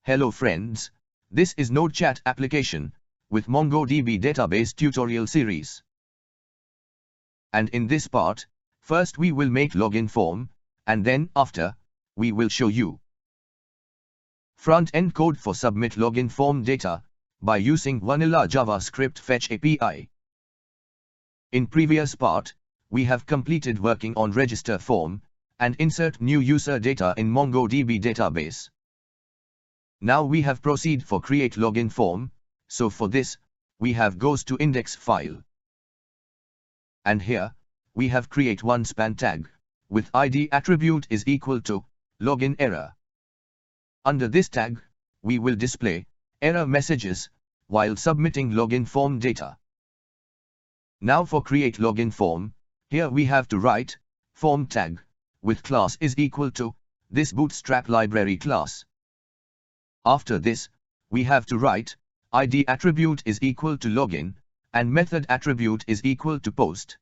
Hello friends, this is Node Chat Application with MongoDB database tutorial series. And in this part, first we will make login form, and then after, we will show you front-end code for submit login form data by using Vanilla JavaScript Fetch API. In previous part, we have completed working on register form and insert new user data in MongoDB database. Now we have proceed for create login form, so for this, we have goes to index file. And here, we have create one span tag, with ID attribute is equal to login error. Under this tag, we will display error messages while submitting login form data. Now for create login form, here we have to write form tag with class is equal to this bootstrap library class. After this, we have to write ID attribute is equal to login and method attribute is equal to post.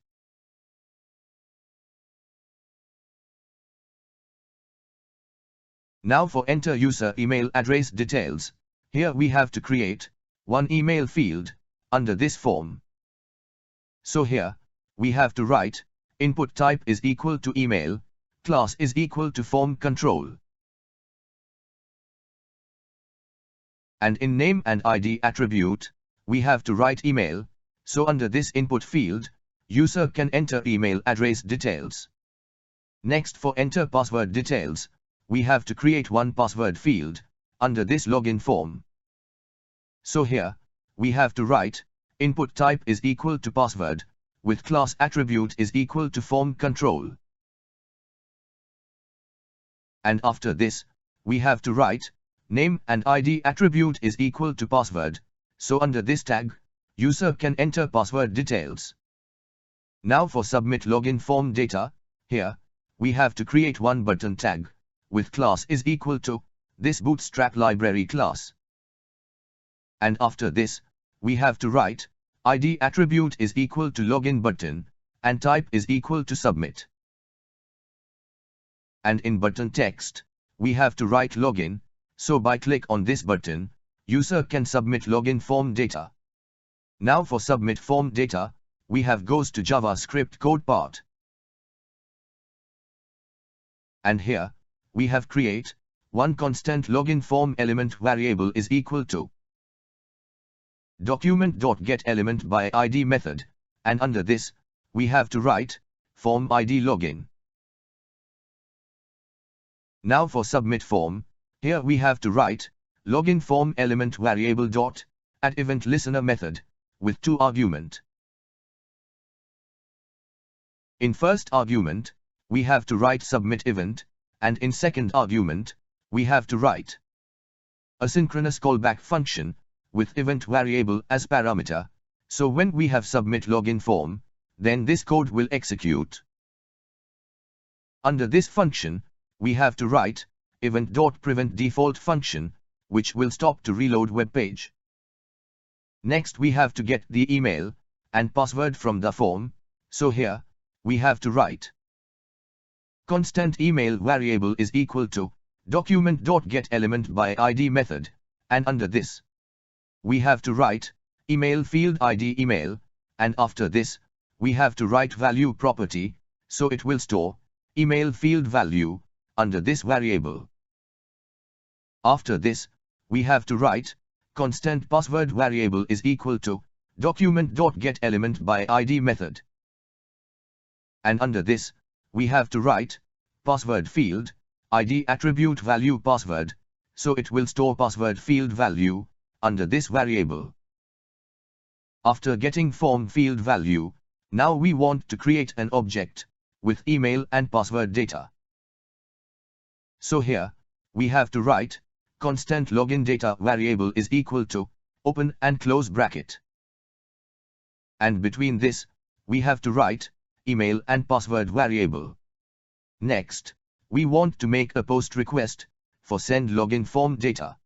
Now for enter user email address details, here we have to create one email field under this form. So here, we have to write input type is equal to email, class is equal to form control. And in name and ID attribute, we have to write email, so under this input field, user can enter email address details. Next for enter password details, we have to create one password field under this login form. So here, we have to write input type is equal to password, with class attribute is equal to form control. And after this, we have to write name and ID attribute is equal to password, so under this tag, user can enter password details. Now for submit login form data, here, we have to create one button tag, with class is equal to this bootstrap library class. And after this, we have to write ID attribute is equal to login button, and type is equal to submit. And in button text, we have to write login, so by click on this button, user can submit login form data. Now for submit form data, we have goes to JavaScript code part. And here, we have create one constant login form element variable is equal to document.getElement by ID method, and under this, we have to write form ID login. Now for submit form, here we have to write login form element variable dot at event listener method with two argument. In first argument, we have to write submit event, and in second argument, we have to write asynchronous callback function with event variable as parameter, so when we have submit login form, then this code will execute. Under this function, we have to write event.prevent default function, which will stop to reload web page. Next we have to get the email and password from the form, so here, we have to write constant email variable is equal to document.getElement by ID method, and under this, we have to write email field ID email, and after this, we have to write value property, so it will store email field value under this variable. After this, we have to write constant password variable is equal to document.getElement by ID method. And under this, we have to write password field ID attribute value password, so it will store password field value under this variable. After getting form field value, now we want to create an object with email and password data. So here, we have to write constant login data variable is equal to open and close bracket. And between this, we have to write email and password variable. Next, we want to make a post request for send login form data.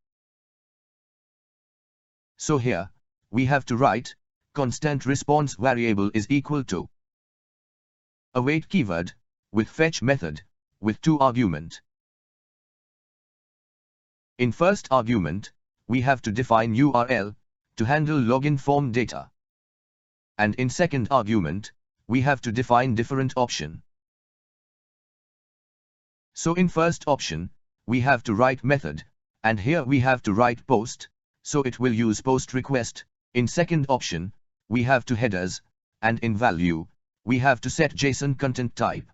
So here, we have to write constant response variable is equal to await keyword with fetch method with two argument. In first argument, we have to define URL to handle login form data. And in second argument, we have to define different option. So in first option, we have to write method, and here we have to write post, so it will use post request. In second option, we have to headers, and in value, we have to set JSON content type.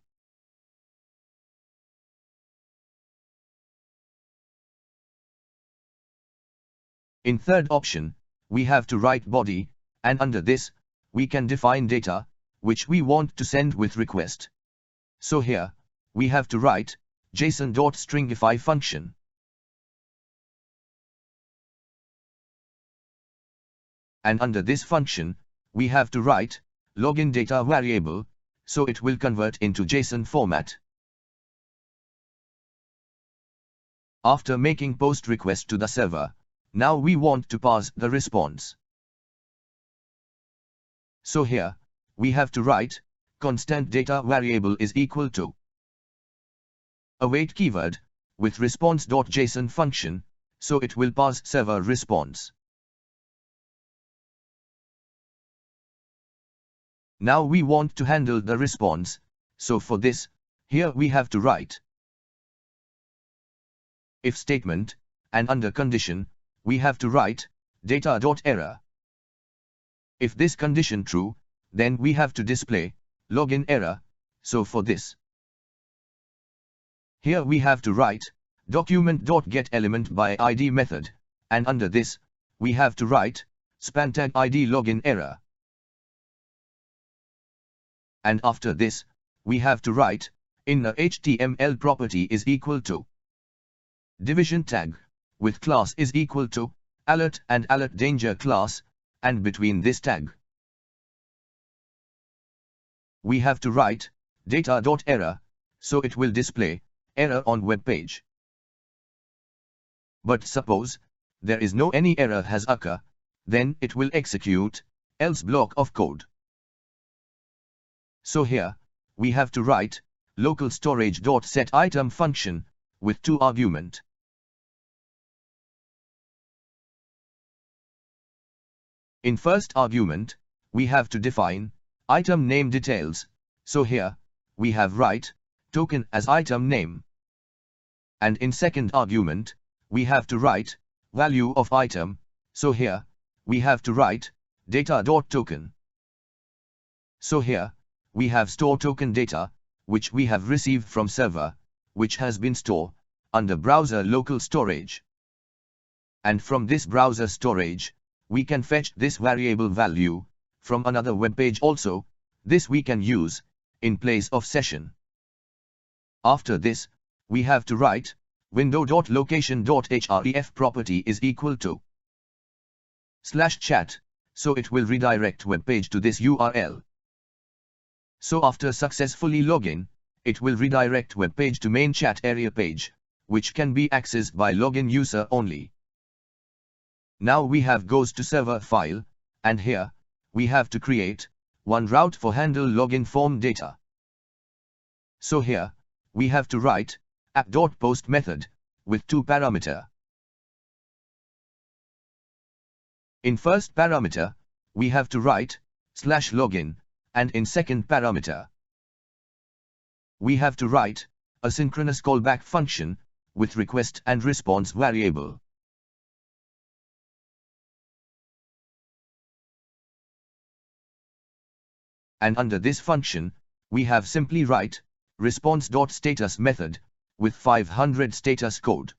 In third option, we have to write body, and under this, we can define data, which we want to send with request. So here, we have to write JSON.stringify function. And under this function, we have to write login data variable, so it will convert into JSON format. After making post request to the server, now we want to pass the response. So here, we have to write constant data variable is equal to await keyword with response.json function, so it will pass server response. Now we want to handle the response, so for this, here we have to write if statement, and under condition, we have to write data.error. If this condition true, then we have to display login error, so for this, here we have to write document.getElementById method, and under this, we have to write span tag id login error. And after this, we have to write inner HTML property is equal to division tag with class is equal to alert and alert danger class, and between this tag, we have to write data.error, so it will display error on web page. But suppose there is no any error has occur, then it will execute else block of code. So here, we have to write local storage.setItem function with 2 argument. In first argument, we have to define item name details, so here, we have write token as item name. And in second argument, we have to write value of item, so here, we have to write data.token. So here, we have store token data, which we have received from server, which has been stored under browser local storage. And from this browser storage, we can fetch this variable value from another web page also. This we can use in place of session. After this, we have to write window.location.href property is equal to /chat, so it will redirect web page to this URL. So after successfully login, it will redirect web page to main chat area page, which can be accessed by login user only. Now we have goes to server file, and here, we have to create one route for handle login form data. So here, we have to write app.post method with 2 parameter. In first parameter, we have to write /login, and in second parameter, we have to write asynchronous callback function with request and response variable. And under this function, we have simply write response.status method with 500 status code.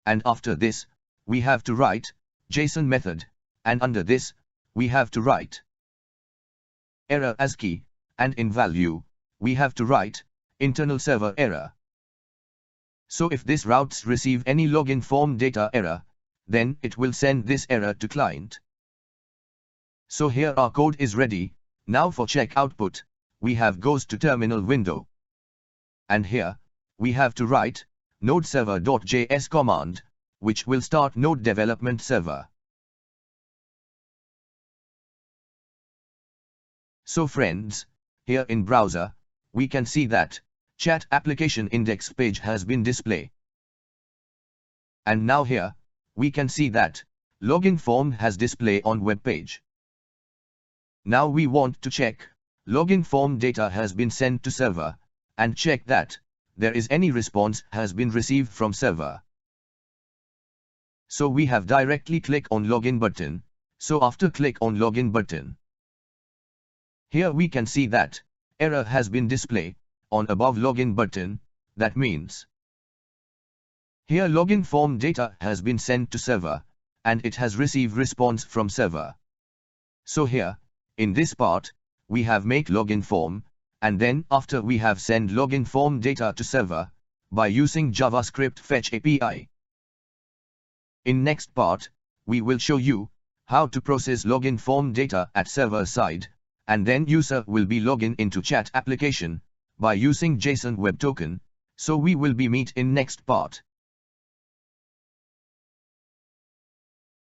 And after this, we have to write JSON method, and under this, we have to write error as key, and in value, we have to write internal server error. So if this routes receive any login form data error, then it will send this error to client. So here our code is ready. Now for check output, we have goes to terminal window. And here, we have to write node server.js command, which will start node development server. So friends, here in browser, we can see that chat application index page has been displayed. And now here, we can see that login form has display on web page. Now we want to check login form data has been sent to server, and check that there is any response has been received from server. So we have directly click on login button. So after click on login button, here we can see that error has been displayed on above login button. That means here login form data has been sent to server, and it has received response from server. So here, in this part, we have make login form, and then after we have send login form data to server, by using JavaScript Fetch API. In next part, we will show you how to process login form data at server side, and then user will be login into chat application by using JSON web token. So we will be meet in next part.